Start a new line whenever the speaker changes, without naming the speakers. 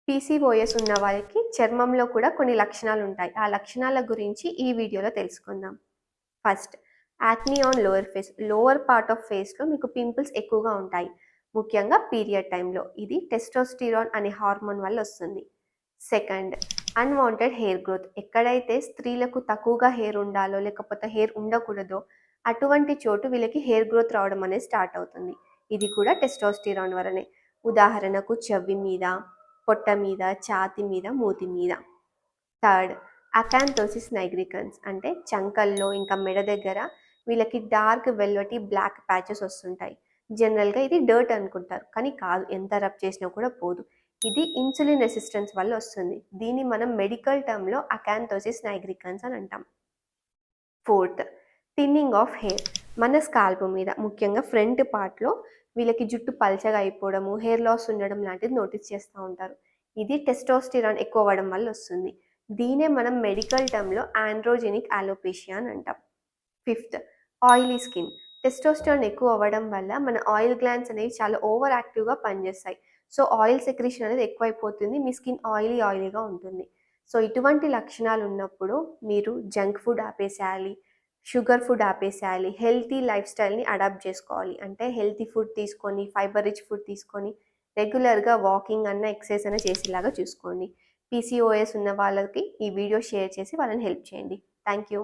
PCOS ఉన్న వాళ్ళకి చర్మంలో కూడా కొన్ని లక్షణాలు ఉంటాయి. ఆ లక్షణాల గురించి ఈ వీడియోలో తెలుసుకుందాం. First, acne on lower face. Lower part of ఫేస్లో మీకు పింపుల్స్ ఎక్కువగా ఉంటాయి, ముఖ్యంగా పీరియడ్ టైంలో. ఇది టెస్టోస్టిరాన్ అనే హార్మోన్ వల్ల వస్తుంది. Second, unwanted hair growth. ఎక్కడైతే స్త్రీలకు తక్కువగా హెయిర్ ఉండాలో లేకపోతే హెయిర్ ఉండకూడదో అటువంటి చోటు వీళ్ళకి హెయిర్ గ్రోత్ రావడం అనేది స్టార్ట్ అవుతుంది. ఇది కూడా టెస్టోస్టిరాన్ వలనే. ఉదాహరణకు చెవి మీద, పొట్ట మీద, ఛాతి మీద, మూతి మీద. Third, acanthosis nigricans. అంటే చంకల్లో ఇంకా మెడ దగ్గర వీళ్ళకి డార్క్ వెల్వెటీ బ్లాక్ ప్యాచెస్ వస్తుంటాయి. జనరల్గా ఇది డర్ట్ అనుకుంటారు, కానీ కాదు, ఎంత రబ్ చేసినా కూడా పోదు. ఇది ఇన్సులిన్ రెసిస్టెన్స్ వల్ల వస్తుంది. దీన్ని మనం మెడికల్ టర్మ్లో అకాంతోసిస్ నైగ్రికన్స్ అని అంటాం. Fourth, thinning of hair. మన స్కాల్ప్ మీద ముఖ్యంగా ఫ్రంట్ పార్ట్లో వీళ్ళకి జుట్టు పల్చగా అయిపోవడము, హెయిర్ లాస్ ఉండడం లాంటిది నోటీస్ చేస్తూ ఉంటారు. ఇది టెస్టోస్టిరాన్ ఎక్కువ అవ్వడం వల్ల వస్తుంది. దీనే మనం మెడికల్ టర్మ్లో ఆండ్రోజెనిక్ అలోపేషియా అని అంటాం. Fifth, oily skin. టెస్టోస్టిరాన్ ఎక్కువ అవ్వడం వల్ల మన ఆయిల్ గ్లాండ్స్ అనేవి చాలా ఓవర్ యాక్టివ్గా పనిచేస్తాయి. సో ఆయిల్ సెక్రీషన్ అనేది ఎక్కువైపోతుంది, మీ స్కిన్ ఆయిలీగా ఉంటుంది. సో ఇటువంటి లక్షణాలు ఉన్నప్పుడు మీరు జంక్ ఫుడ్ ఆపేసేయాలి, షుగర్ ఫుడ్ ఆపేసేయాలి, హెల్తీ లైఫ్ స్టైల్ని అడాప్ట్ చేసుకోవాలి. అంటే హెల్తీ ఫుడ్ తీసుకొని, ఫైబర్ రిచ్ ఫుడ్ తీసుకొని, రెగ్యులర్గా వాకింగ్ అన్న ఎక్సర్సైజ్ అన్న చేసేలాగా చూసుకోండి. పీసీఓఎస్ ఉన్న వాళ్ళకి ఈ వీడియో షేర్ చేసి వాళ్ళని హెల్ప్ చేయండి. Thank you.